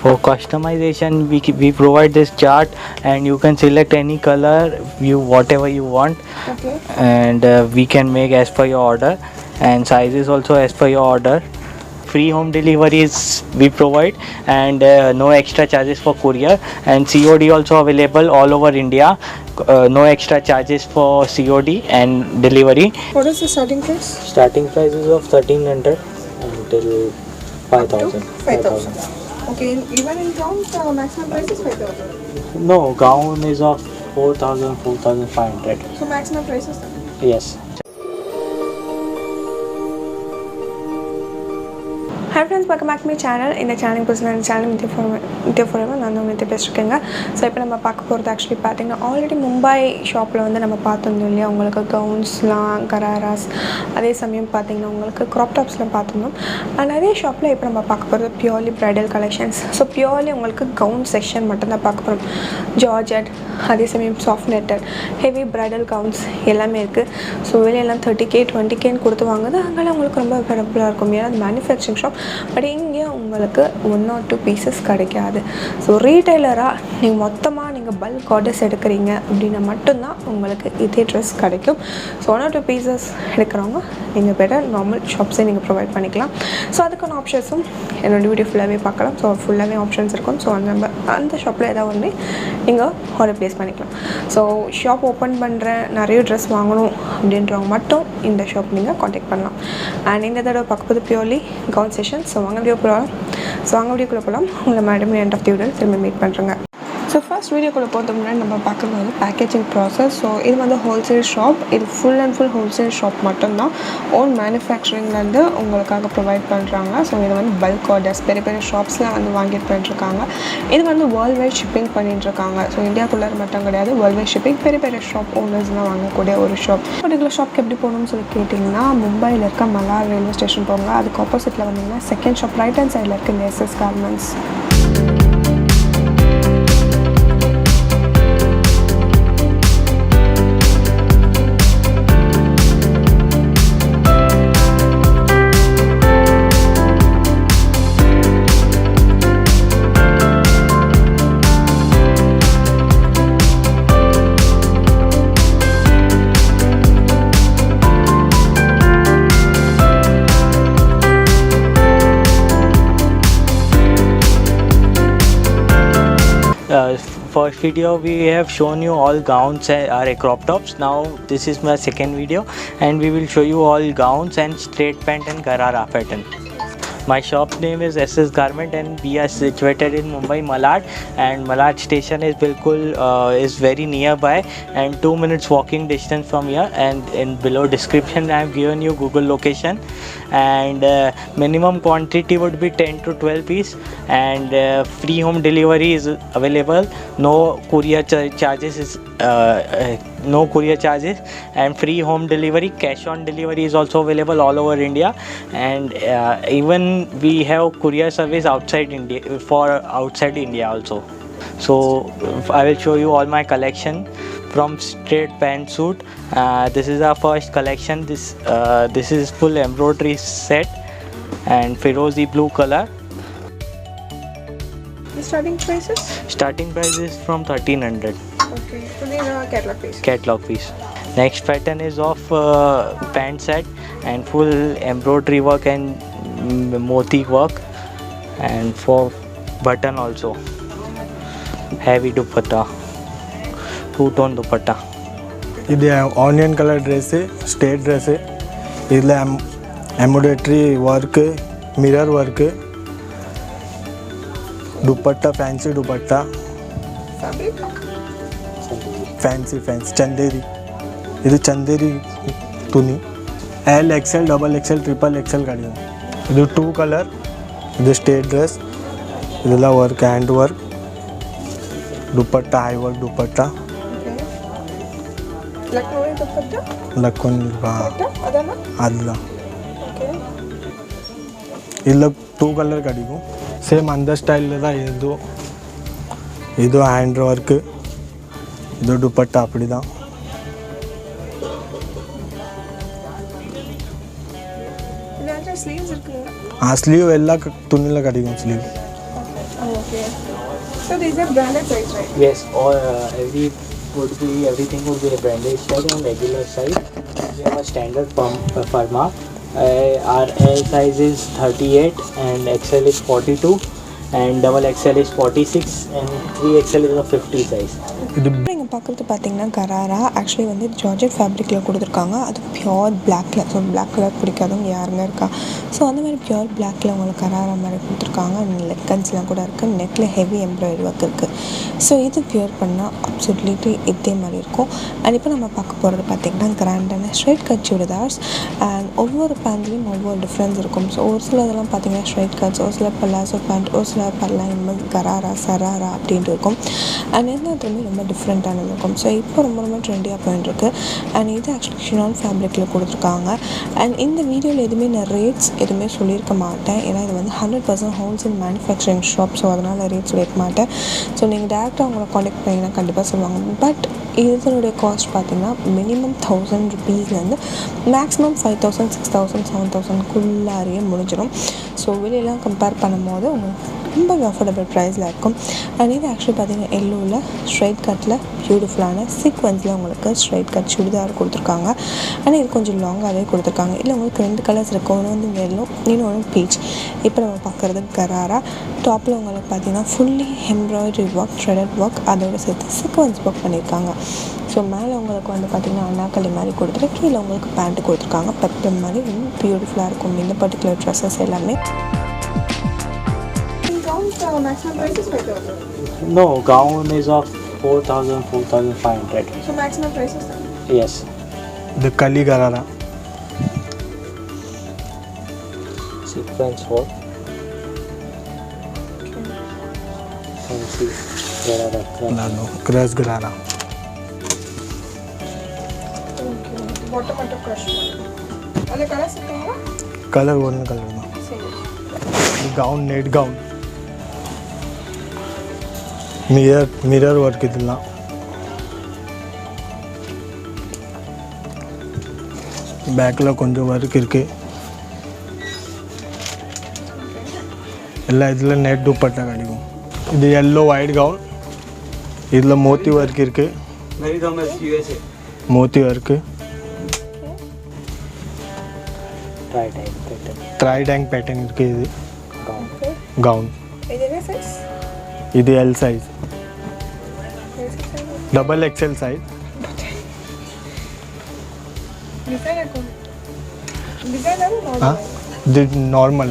For customization, we provide this chart, and you can select any color, whatever you want. Okay. And we can make as per your order, and sizes also as per your order. Free home deliveries we provide, and no extra charges for courier, and COD also available all over India. No extra charges for COD and delivery. What is the starting price? Starting price is of 1300 until 5000. 5,000. Okay, even in gown, the maximum price is 5,000. No, gown is of 4000, 4500. So maximum price is that? Yes. Hi friends, welcome back to my channel. In the channel personal channel forever நான் வந்து பேசிருக்கேங்க. So இப்போ நம்ம பார்க்க போகிறது actually பார்த்தீங்கன்னா already Mumbai ஷாப்பில் வந்து நம்ம பார்த்துருந்தோம் இல்லையா, உங்களுக்கு கவுன்ஸ்லாம் கராராஸ், அதே சமயம் பார்த்தீங்கன்னா உங்களுக்கு க்ராப் டாப்ஸ்லாம் பார்த்துருந்தோம். அண்ட் அதே ஷாப்பில் இப்போ நம்ம பார்க்க போகிறது purely bridal collections. So purely உங்களுக்கு கவுன் செக்ஷன் மட்டும்தான் பார்க்க போகிறோம். ஜார்ஜெட், அதே சமயம் soft netted, heavy bridal gowns எல்லாமே இருக்குது. ஸோ வெளியெல்லாம் 30K 20K கொடுத்து வாங்குது, அங்கெல்லாம் உங்களுக்கு ரொம்ப ஃபேவரபுளாக இருக்கும். ஏன்னா அது மேனுஃபேக்சரிங் ஷாப். பட் இங்கே உங்களுக்கு 1 or 2 பீசஸ் கிடைக்காது. ஸோ ரீட்டைலராக நீங்கள் மொத்தமாக நீங்கள் பல்க் ஆர்டர்ஸ் எடுக்கிறீங்க அப்படின்னா மட்டும்தான் உங்களுக்கு இதே ட்ரெஸ் கிடைக்கும். ஸோ 1 or 2 பீசஸ் எடுக்கிறவங்க நீங்கள் பெட்டர் நார்மல் ஷாப்ஸே நீங்கள் ப்ரொவைட் பண்ணிக்கலாம். ஸோ அதுக்கான ஆப்ஷன்ஸும் என்னோடய வீடியோ ஃபுல்லாகவே பார்க்கலாம். ஸோ ஃபுல்லாகவே ஆப்ஷன்ஸ் இருக்கும். ஸோ நம்ம அந்த ஷாப்பில் ஏதாவது ஒன்று நீங்கள் ஆர்டர் ப்ளேஸ் பண்ணிக்கலாம். ஸோ ஷாப் ஓப்பன் பண்ணுறேன், நிறைய ட்ரெஸ் வாங்கணும் அப்படின்றவங்க மட்டும் இந்த ஷாப் நீங்கள் காண்டாக்ட் பண்ணலாம். அண்ட் இந்த தடவை பார்க்கும்போது பியூர்லி கவுன் செஷன். ஸோ வாங்க வீடியோக்குள்ளே போகலாம். உங்களை madam end of the video திரும்ப மீட் பண்ணுறேங்க. ஸோ ஃபர்ஸ்ட் வீடியோக்குள்ளே போகிறதுக்கு முன்னாடி நம்ம பார்க்குறது வந்து பேக்கேஜிங் ப்ராசஸ். ஸோ இது வந்து ஹோல்சேல் ஷாப். இது full and full wholesale shop மட்டும்தான். ஓன் மேனுஃபேக்சரிங்லேருந்து உங்களுக்காக ப்ரொவைட் பண்ணுறாங்க. ஸோ இது வந்து பல்க் ஆர்டர்ஸ் பெரிய பெரிய ஷாப்ஸில் வந்து வாங்கிட்டு போயிட்டுருக்காங்க. இது வந்து வேர்ல்டு வைட் ஷிப்பிங் பண்ணிட்டுருக்காங்க. ஸோ இந்தியாவுக்குள்ளே மட்டும் கிடையாது, வேர்ல்டு வைட் ஷிப்பிங். பெரிய பெரிய ஷாப் ஓனர்ஸ்லாம் வாங்கக்கூடிய ஒரு ஷாப். பர்டிகுலர் ஷாப்க்கு எப்படி போகணும்னு சொல்லி கேட்டிங்கன்னா, மும்பையில் இருக்க மலார் ரயில்வே ஸ்டேஷன் போங்க. அதுக்கு ஆப்போசிட்டில் வந்தீங்கன்னா செகண்ட் ஷாப் ரைட் ஹேண்ட் சைடில் இருக்க நேசஸ் garments. First video we have shown you all gowns and crop tops. Now this is my second video, and we will show you all gowns and straight pant and garara pattern. My shop name is SS Garment, and we are situated in Mumbai Malad, and Malad station is is very nearby, and 2 minutes walking distance from here. And in below description I have given you Google location, and minimum quantity would be 10 to 12 piece, and free home delivery is available. No courier charges is no courier charges, and free home delivery, cash on delivery is also available all over India. And even we have courier service outside India, for outside India also. So I will show you all my collection from straight pant suit. This is our first collection. This is full embroidery set and Firozi blue color. The starting prices? Starting price is from 1300. Okay, so these are catalog piece. Catalog piece. Next pattern is of pant set and full embroidery work and moti work, and for button also. Heavy dupatta, two-tone dupatta. ಇದು onion colour dress, state dress. ಇಲ್ಲ embroidery work, mirror work, dupatta fancy dupatta, fancy Chanderi. ಇದು ಚಂದೇರಿ ತುನಿ. L XL double XL triple XL ಗಾಡಿ. ಇದು 2 colour. ಇದು state dress. ಇದೆಲ್ಲ work, hand work, dupatta, high work dupatta. Lucknowi ಅಲ್ಲ ಇಲ್ಲ 2 ಕಲರ್ ಗಾಡಿಗೂ ಸೇಮ್ ಅಂದ ಸ್ಟೈಲ್ ಅದ. ಇದು ಹ್ಯಾಂಡ್ ವರ್ಕ್, ಇದು ದುಪಟ್ಟ ಅಪ್ಪಡಿದ. ಆ ಸ್ಲೀವ್ ಎಲ್ಲ ತುನಿಲ್ಲ ಕಡಿಗೂ sleeve. Okay. So these are branded size, right? Yes, or everything would be a branded size and regular size. We have a standard Pharma. Our L size is 38 and XL is 42 and double XL is 46 and 3XL is a 50 size. நீங்கள் பார்க்குறது பார்த்தீங்கன்னா கராரா actually வந்து georgette ஃபேப்ரிக்கில் கொடுத்துருக்காங்க. அது pure பிளாக்ல. So black colour பிடிக்காதவங்க யாருங்க இருக்கா? ஸோ அந்த மாதிரி பியோர் பிளாக்ல உங்களுக்கு கராரா மாதிரி கொடுத்துருக்காங்க. லெக்கன்ஸ்லாம் கூட இருக்குது. நெக்கில் ஹெவி எம்ப்ராய்டரி ஒர்க் இருக்குது. ஸோ இது பியூர் பண்ணால் அப்சல்யூட்லி இதே மாதிரி இருக்கும். அண்ட் இப்போ நம்ம பார்க்க போகிறது பார்த்திங்கன்னா கிராண்டான ஸ்ட்ரைட் கட் சுடிதார்ஸ். அண்ட் ஒவ்வொரு பேண்ட்லேயும் ஒவ்வொரு டிஃப்ரென்ஸ் இருக்கும். ஸோ ஒரு சில இதெல்லாம் பார்த்திங்கன்னா ஸ்ட்ரைட் கட்ஸ், ஒரு சில பல்லாசோ பேண்ட், ஒரு சில பல்லாம் இந்த மாதிரி கராரா சராரா அப்படின்ட்டு இருக்கும். அண்ட் எல்லாத்துலேயுமே ரொம்ப டிஃப்ரெண்ட்டானது இருக்கும். ஸோ இப்போ ரொம்ப ரொம்ப ட்ரெண்டியாக போயிட்டுருக்கு. அண்ட் இது ஆக்சுவலி ஷினான் ஃபேப்ரிக்கில் கொடுத்துருக்காங்க. அண்ட் இந்த வீடியோவில் எதுவுமே நான் ரேட்ஸ் எதுவுமே சொல்லியிருக்க மாட்டேன். ஏன்னா இது வந்து 100% ஹோல்சேல் மேனுஃபேக்சரிங் ஷாப். ஸோ அதனால் ரேட் சொல்லியிருக்க மாட்டேன். ஸோ நீங்கள் டேரெக்டாக அவங்கள காண்டாக்ட் பண்ணிங்கன்னா கண்டிப்பாக சொல்லுவாங்க. பட் இதனுடைய காஸ்ட் பார்த்திங்கன்னா மினிமம் 1000 ருபீஸ்லேருந்து மேக்ஸிமம் 5000, 6000, 7000க்குள்ளாரையே முடிஞ்சிடும். ஸோ வெளியெல்லாம் கம்பேர் பண்ணும்போது உங்களுக்கு ரொம்ப அஃபோர்டபுள் ப்ரைஸில் இருக்கும். அண்ட் இது ஆக்சுவலி பார்த்திங்கன்னா எல்லோவில் ஸ்ட்ரைட் கட்டில் பியூட்டிஃபுல்லான சீக்வன்ஸில் உங்களுக்கு ஸ்ட்ரைட் கட் சுடிதார் கொடுத்துருக்காங்க. ஆனால் இது கொஞ்சம் லாங்காகவே கொடுத்துருக்காங்க. இல்லை உங்களுக்கு 2 கலர்ஸ் இருக்குது. ஒன்று வந்து எல்லோ, இன்னொன்று பீச். இப்போ நம்ம பார்க்குறது கராரா. டாப்பில் உங்களுக்கு பார்த்திங்கன்னா fully embroidery work, threaded work, அதோடு சேர்த்து சீக்வன்ஸ் ஒர்க் பண்ணியிருக்காங்க. ஸோ மேலே உங்களுக்கு வந்து பார்த்திங்கன்னா அண்ணாக்களி மாதிரி கொடுத்துட்டு கீழே உங்களுக்கு பேண்ட்டு கொடுத்துருக்காங்க. பெப்ளம் மாதிரி ரொம்ப பியூட்டிஃபுல்லாக இருக்கும் இந்த பர்டிகுலர் ட்ரெஸ்ஸஸ் எல்லாமே. Maximum price is 5,000. No, gown is of 4,000, 4,500. So maximum price is that? Yes. The Kali Garara. Sequence work. Fancy Garara. No, Crush Garara. Okay. Bottom and crush one. Other colors are Color one color. The gown, net gown. Mirror work இதெல்லாம் பேக்கில் கொஞ்சம் work இருக்குது. எல்லா இதில் net dupatta கிடைக்கும். இது yellow white gown. இதில் மோத்தி ஒர்க் இருக்குது. மோத்தி ஒர்க்கு ட்ரை டேங்க் பேட்டர்ன் இருக்குது. இது கவுன். இது L size, double XL size. हाँ नॉर्मल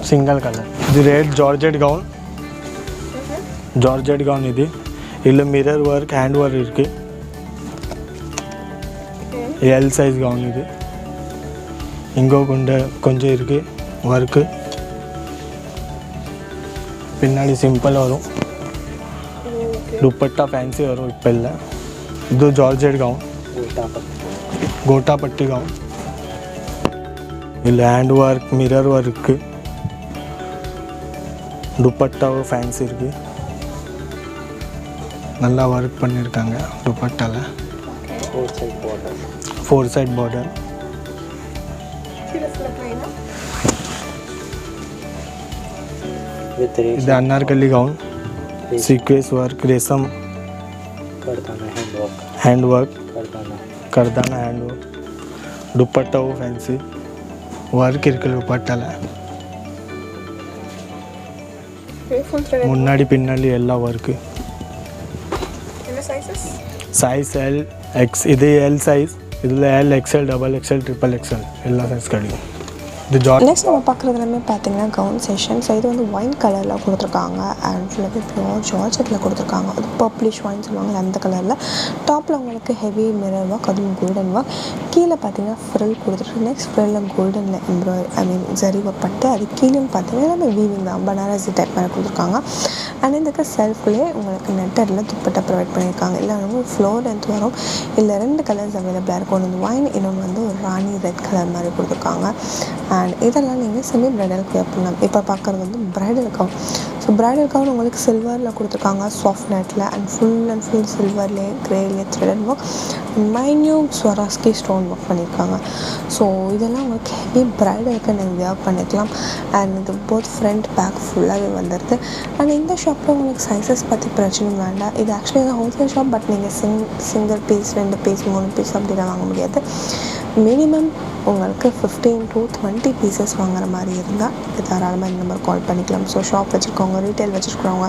सिंगल कलर. ಇದು ರೆಡ್ ಜಾರ್ಜೆಟ್ ಗೌನ್ ಇದೆ. ಇಲ್ಲಿ ಮಿರರ್ ವರ್ಕ್, ಹ್ಯಾಂಡ್ ವರ್ಕ್ ಇருக்கு. எல் சைஸ் கவுன் இது. இங்கோ கொஞ்சம் இருக்கு ஒர்க்கு. பின்னாடி சிம்பிள் வரும். दुपट्टा फैंसी वரும். இப்போ இல்லை. இது ஜார்ஜெட் கவுன், கோட்டா பட்டி கவுன். இதில் ஹேண்ட் ஒர்க், மிரர் ஒர்க்கு, துப்பட்டாவும் ஃபேன்சி இருக்குது. நல்லா ஒர்க் பண்ணியிருக்காங்க துப்பட்டாவில். 4 side border. இது அன்னார்கலி கவுன், सीक्वेंस वर्क, रेशम, हैंड वर्क, करदाना हैंड वर्क. दुपट्टा वो फैंसी वर्क इरुक्कल दुपट्टाல. முன்னாடி பின்னாடி எல்லா वर्क. Size L X. இது எல் சைஸ். இதில் L, XL, double XL, triple XL எல்லா சைஸ் கிடைக்கும். நெக்ஸ்ட் நம்ம பார்க்குறது எல்லாமே பார்த்தீங்கன்னா கவுன் செஷன். ஸோ இது வந்து ஒயின் கலரில் கொடுத்துருக்காங்க. அண்ட் ஃபுல்லாகவே பியூர் ஜார்ஜெட்டில் கொடுத்துருக்காங்க. அது பர்ப்ளிஷ் ஒயின் சொல்லுவாங்க அந்த கலரில். டாப்பில் உங்களுக்கு ஹெவி மிரர் ஒர்க், அதுவும் கோல்டன் ஒர்க். கீழே பார்த்தீங்கன்னா ஃப்ரில் கொடுத்துருக்கு. நெக்ஸ்ட் ஃப்ரில்லில் கோல்டனில் ஜரி ஒர்க் பண்ணிட்டு அது கீழே பார்த்தீங்கன்னா எல்லாமே வீவிங் தான், பனாரசி டைப் மாதிரி கொடுத்துருக்காங்க. அண்ட் இதுக்கு செல்ஃப்லேயே உங்களுக்கு நெட்டரில் துப்பட்டா ப்ரொவைட் பண்ணியிருக்காங்க. இல்லை வந்து ஃப்ளோர் லென்த் வரும். இல்லை 2 கலர்ஸ் அவைலபிளாக இருக்கும். ஒன்று வந்து ஒயின், இன்னொன்று வந்து ஒரு ராணி ரெட் கலர் மாதிரி கொடுத்துருக்காங்க. அண்ட் இதெல்லாம் நீங்கள் செமி ப்ரைடலுக்கு வேர் பண்ணலாம். இப்போ பார்க்குறது வந்து bridal gown. So bridal gown உங்களுக்கு சில்வரில் கொடுத்துருக்காங்க, சாஃப்ட் நெட்டில் அண்ட் ஃபுல் சில்வர்லேயே கிரேலே thread work, minute Swarovski stone work பண்ணியிருக்காங்க. ஸோ இதெல்லாம் உங்களுக்கு ஹெவி பிரைடலுக்கு நீங்கள் வியர் பண்ணிக்கலாம். அண்ட் இது போத் ஃப்ரண்ட் பேக் ஃபுல்லாகவே வந்துடுது. அண்ட் இந்த ஷாப்பில் உங்களுக்கு சைஸஸ் பற்றி பிரச்சனை வேண்டாம். இது ஆக்சுவலி ஹோல்சேல் ஷாப், பட் நீங்கள் சிங்கிள் பீஸ் 2 பீஸ் 3 பீஸ் அப்படிலாம் வாங்க முடியாது. மினிமம் உங்களுக்கு 15 to 20 பீசஸ் வாங்குற மாதிரி இருந்தால் இது தாராளமாக இந்த நம்பர் கால் பண்ணிக்கலாம். ஸோ ஷாப் வச்சுருக்கவங்க, ரீட்டைல் வச்சுருக்கிறவங்க,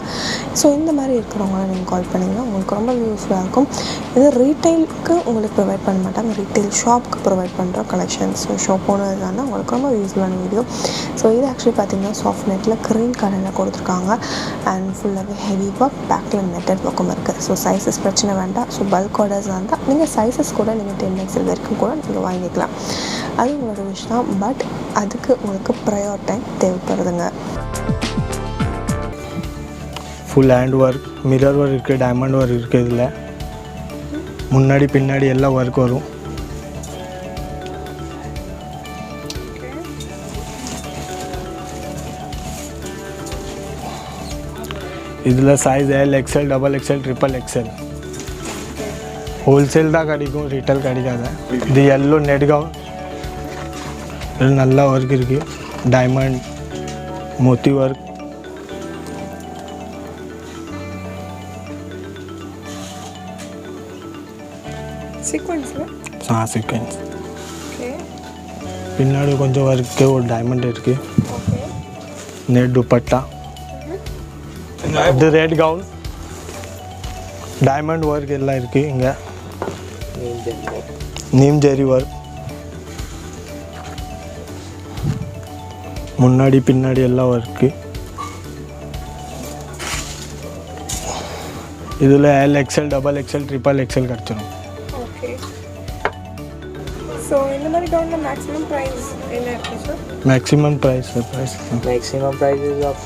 ஸோ இந்த மாதிரி இருக்கிறவங்களாம் நீங்கள் கால் பண்ணிங்கன்னா உங்களுக்கு ரொம்ப யூஸ்ஃபுல்லாக இருக்கும். இது ரீட்டைலுக்கு உங்களுக்கு ப்ரொவைட் பண்ண மாட்டாங்க, ரீட்டைல் ஷாப்புக்கு ப்ரொவைட் பண்ணுற கலெக்ஷன்ஸ். ஸோ ஷாப் ஓனர் தான் உங்களுக்கு ரொம்ப யூஸ்ஃபுல்லான வீடியோ. ஸோ இது ஆக்சுவலி பார்த்திங்கன்னா சாஃப்ட் நெட்டில் க்ரீன் கலரில் கொடுத்துருக்காங்க அண்ட் ஃபுல்லாகவே ஹெவி ஒர்க், பேக்கில் நெட்டட் ஒர்க்கும் இருக்குது. ஸோ சைஸஸ் பிரச்சனை வேண்டாம். ஸோ பல்க் ஆர்டர்ஸ் இருந்தால் நீங்கள் சைஸஸ் கூட நீங்கள் 10 XL வரைக்கும் கூட நீங்கள் வாங்கிக்கலாம். அது உங்களோட விஷ் தான், பட் அதுக்கு உங்களுக்கு ப்ரையார் டைம் தேவைப்படுதுங்க. Full hand work, mirror work இருக்குது, டைமண்ட் ஒர்க் இருக்குது. இதில் முன்னாடி பின்னாடி எல்லாம் ஒர்க் வரும். இதில் size L, XL, XXL, XXL. Wholesale தான் கிடைக்கும், ரீட்டைல் கிடைக்காது. இது எல்லோ நெட் கவுன், இதில் நல்லா ஒர்க் இருக்குது, டைமண்ட் மோத்தி ஒர்க். சீக்வென்ஸ் பின்னாடி கொஞ்சம் ஒர்க்கு, ஒரு டைமண்ட் இருக்குது, நெட் துப்பட்டா. இது ரெட் கவுன், டைமண்ட் ஒர்க் எல்லாம் இருக்குது. இங்கே நீம் ஜெரி ஒர்க், முன்னாடி பின்னாடி எல்லாம் ஒர்க்கு. இதில் L, XL, XXL, XXL கிடச்சிடும். ஸோ இந்த மாதிரி கவுனில் மேக்ஸிமம் ப்ரைஸ் என்ன இருக்குது sir? Maximum price Maximum price is of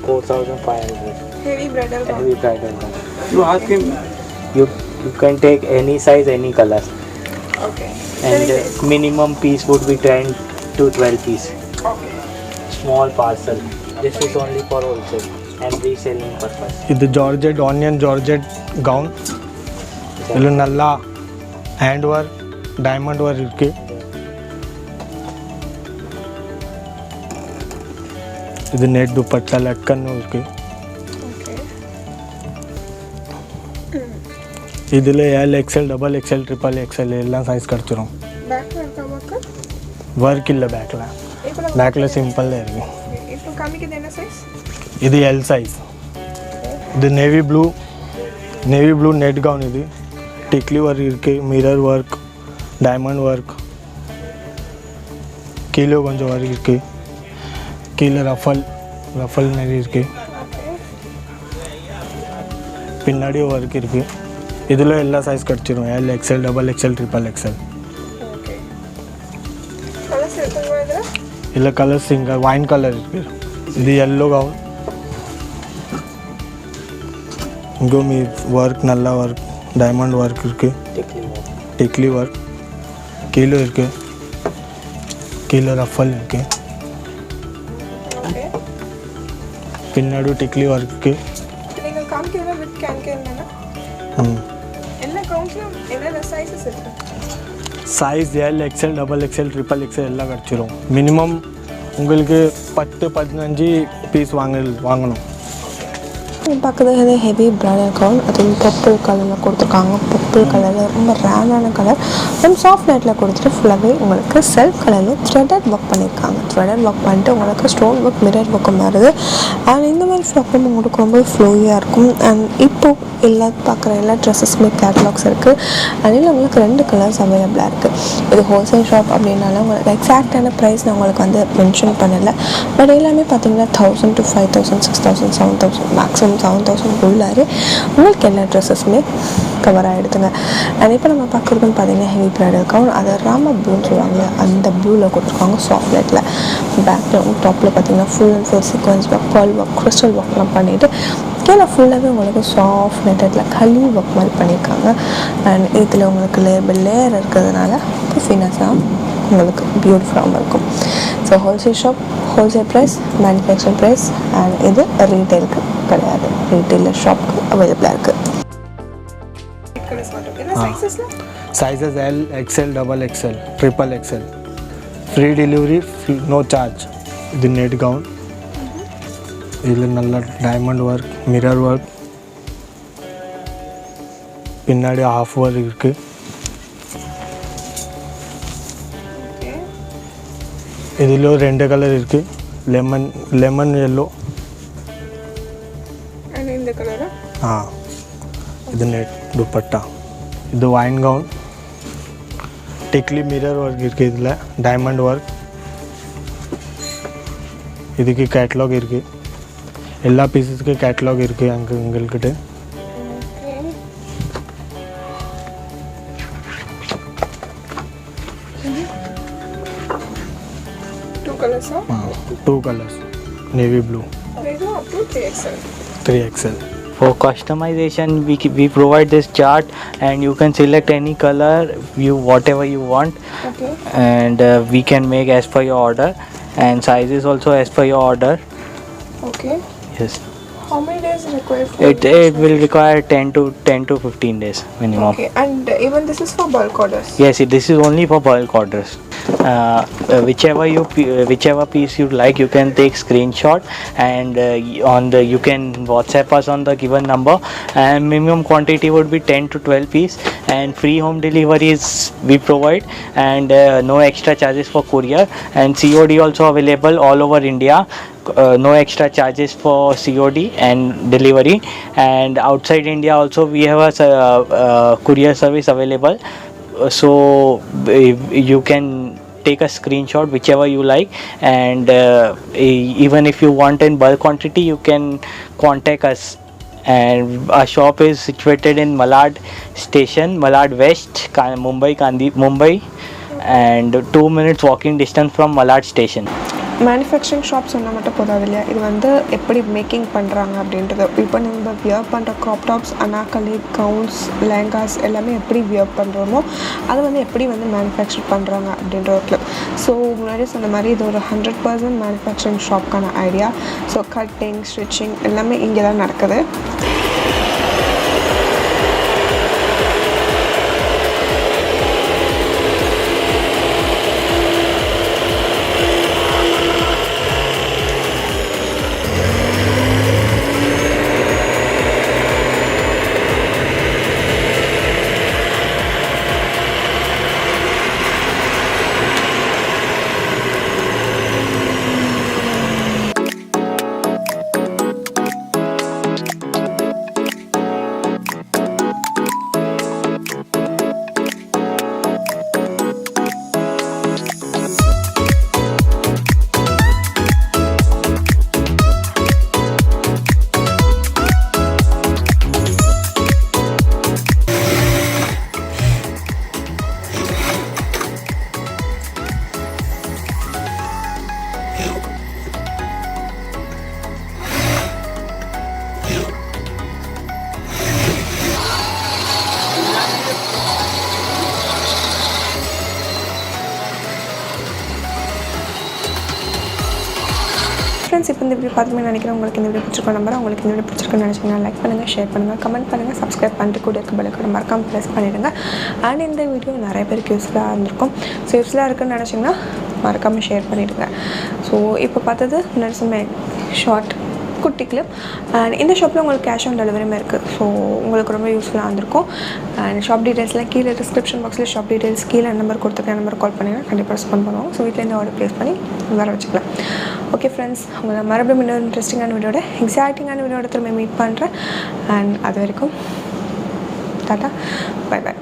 4,500. Heavy bridal gown. Heavy bridal gown. You ask him. You can take any size, any color. Okay. And minimum piece would be 10 to 12 piece. Okay. Small parcel. This is only for wholesale and reselling purpose. இது georgette, onion georgette gown. இதில் நல்லா hand work, diamond work இருக்குது. இது net dupatta Lad Khan இருக்குது. இதில் L, XL, XXL, XXL எல்லாம் size கிடச்சிரும். Work இல்லை பேக்கில், பேக்கில் சிம்பிளாக இருக்குது. இது L சைஸ். இது நேவி ப்ளூ நெட் கவுன். இது டிக்லி ஒர்க் இருக்குது, மிரர் ஒர்க், டைமண்ட் ஒர்க், கீழே கொஞ்சம் ஒர்க் இருக்குது, கீழே ரஃபல் நிறைய இருக்குது, பின்னாடி ஒர்க் இருக்குது. இதில் எல்லா சைஸ் கிடச்சிரும், L, XL, XXL, XXL. இதில் கலர் சிங்கிள் வைன் கலர் இருக்குது. இது எல்லோ கவுன். இங்கே ஒர்க் நல்லா ஒர்க், டைமண்ட் ஒர்க் இருக்குது, டிக்லி ஒர்க், கீழே இருக்குது, கீழே ரஃபல் இருக்குது, பின்னாடி டிக்லி ஒர்க் இருக்குது. Size L, XL, XXL, XXL எல்லாம் கிடச்சிரும். மினிமம் உங்களுக்கு 10-15 பீஸ் வாங்கணும். பார்க்குறது ஹெவி பிரைடல் கவுன், அதுவும் பர்பிள் கலரில் கொடுத்துருக்காங்க. பர்பிள் கலரில் ரொம்ப ரேரான கலர், ரொம்ப சாஃப்ட் நெட்டில் கொடுத்துட்டு ஃபுல்லாகவே உங்களுக்கு செல்ஃப் கலரில் த்ரெடட் ஒர்க் பண்ணியிருக்காங்க. த்ரெடட் ஒர்க் பண்ணிட்டு உங்களுக்கு ஸ்டோன் ஒர்க், மிரர் ஒர்க்கும் வருது. அண்ட் இந்த மாதிரி ஷாப்பும் உங்களுக்கு ரொம்ப ஃப்ளோயாக இருக்கும். அண்ட் இப்போது பார்க்குற எல்லா ட்ரெஸ்ஸஸுமே கேட்லாக்ஸ் இருக்குது. அதில் உங்களுக்கு 2 கலர்ஸ் அவைலபிளாக இருக்குது. இது ஹோல்சேல் ஷாப் அப்படின்னால உங்களுக்கு எக்ஸாக்டான ப்ரைஸ் நான் உங்களுக்கு வந்து மென்ஷன் பண்ணலை. பட் எல்லாமே பார்த்தீங்கன்னா 1000 to 5000, 6000, 7000, மேக்ஸிமம் 7000 உள்ளாரு உங்களுக்கு எல்லா ட்ரெஸ்ஸஸுமே கவர் ஆகிடுதுங்க. அண்ட் இப்போ நம்ம பார்க்குறதுன்னு பார்த்தீங்கன்னா ஹெவி பிரைடல் கவுன். அதை ராம ப்ளூன்னு சொல்லுவாங்க, அந்த ப்ளூவில் கொடுத்துருக்காங்க சாஃப்ட் நெட்டில். பேக்கில் டாப்பில் பார்த்தீங்கன்னா full and full sequence work, pearl work, crystal ஒர்க்லாம் பண்ணிவிட்டு கீழே ஃபுல்லாகவே உங்களுக்கு சாஃப்ட் நெட்டில் களி ஒர்க் மாதிரி பண்ணியிருக்காங்க. அண்ட் இதில் உங்களுக்கு லேயர் இருக்கிறதுனால ஃபினிஷாக உங்களுக்கு பியூட்டிஃபுல்லாகவும் இருக்கும். So wholesale shop, wholesale price, manufacture price, and இது ரீட்டெயிலுக்கு கிடையாது, ரீட்டெயிலர் ஷாப்புக்கு அவைலபிளாக இருக்குது. Sizes L, XL, double XL, triple XL. Free delivery, no charge. இது நெட் கவுன். இதில் நல்ல டைமண்ட் ஒர்க், மிரர் ஒர்க், பின்னாடி ஹாஃப் ஒர்க் இருக்குது. இதில் 2 கலர் இருக்குது, லெமன் எல்லோ. இந்த கலரா? இது நெட் துப்பட்டா. இது வைன் கவுன், டிக்லி மிரர் ஒர்க் இருக்குது, இதில் டைமண்ட் ஒர்க். இதுக்கு கேட்லாக் இருக்குது, எல்லா பீசஸ்க்கு கேட்லாக் இருக்குது அங்கே உங்கள்கிட்ட. Two colors, navy blue, 3XL. For customization, we provide this chart, and you can select any color, whatever you want, and we can make as per your order, and sizes also as per your order. Okay. Yes. How many days required for It will require 10 to 15 days minimum. Okay, and even this is for bulk orders? Yes, this is only for bulk orders. Whichever piece you like, you can take screenshot, and you can WhatsApp us on the given number, and minimum quantity would be 10 to 12 piece, and free home deliveries we provide, and no extra charges for courier, and COD also available all over India. No extra charges for COD and delivery, and outside India also we have a courier service available. So you can take a screenshot whichever you like, and even if you want in bulk quantity, you can contact us. And our shop is situated in Malad station, Malad West, Mumbai, and 2 minutes walking distance from Malad station. Manufacturing shop சொன்னால் மட்டும் போதாது இல்லையா, இது வந்து எப்படி making பண்ணுறாங்க அப்படின்றது. இப்போ நம்ம வியர் பண்ணுற graph tops, Anarkali, gowns, lehengas எல்லாமே எப்படி வியர் பண்ணுறோமோ அதை வந்து எப்படி வந்து மேனுஃபேக்சர் பண்ணுறாங்க அப்படின்ற ஒரு கிளிப். ஸோ முன்னாடி சொன்ன மாதிரி இது ஒரு 100% மேனுஃபேக்சரிங் ஷாப்க்கான ஐடியா. ஸோ கட்டிங், ஸ்டிச்சிங் எல்லாமே இங்கே தான் நடக்குது. ஃப்ரெண்ட்ஸ், இப்போ இந்த வீடியோ பார்த்துமே நினைக்கிறேன் உங்களுக்கு இந்த வீடியோ பிடிச்சிருக்க நம்பர். உங்களுக்கு இந்த வீடியோ பிடிச்சிருக்குன்னு நினச்சிங்கன்னா லைக் பண்ணுங்கள், ஷேர் பண்ணுங்கள், கமெண்ட் பண்ணுங்கள், சப்ஸ்கிரைப் பண்ணிட்டு கூட இருக்க பெல்லைக்கான மறக்காமல் ப்ரெஸ் பண்ணிவிடுங்க. அண்ட் இந்த வீடியோ நிறைய பேருக்கு யூஸ்ஃபுல்லாக இருந்திருக்கும். ஸோ யூஸ்ஃபுல்லாக இருக்குன்னு நினச்சிங்கன்னா மறக்காமல் ஷேர் பண்ணிவிடுங்க. ஸோ இப்போ பார்த்தது முன்னாடி சொன்ன ஷார்ட் குட்டி கிளிப். அண்ட் இந்த ஷாப்பில் உங்களுக்கு கேஷ் ஆன் டெலிவரியுமே இருக்குது. ஸோ உங்களுக்கு ரொம்ப யூஸ்ஃபுல்லாக இருந்திருக்கும். அண்ட் ஷாப் டீட்டெயில்ஸ்லாம் கீழே டிஸ்கிரிப்ஷன் பாக்ஸில் ஷாப் டீட்டெயில்ஸ் கீழே நம்பர் கொடுத்துருக்கேன், நம்பர் கால் பண்ணிங்கன்னா கண்டிப்பாக ரெஸ்பாண்ட் பண்ணுவோம். ஸோ வீட்டிலேருந்து ஆர்டர் ப்ளேஸ் பண்ணி வர வச்சுக்கலாம். ஓகே ஃப்ரெண்ட்ஸ், உங்களை மறுபடியும் இன்னொரு இன்ட்ரெஸ்டிங்கான வீடியோட எக்ஸைட்டிங்கான வீடியோட திரும்ப மீட் பண்ணுறேன். அண்ட் அது வரைக்கும் டாட்டா, பை பை.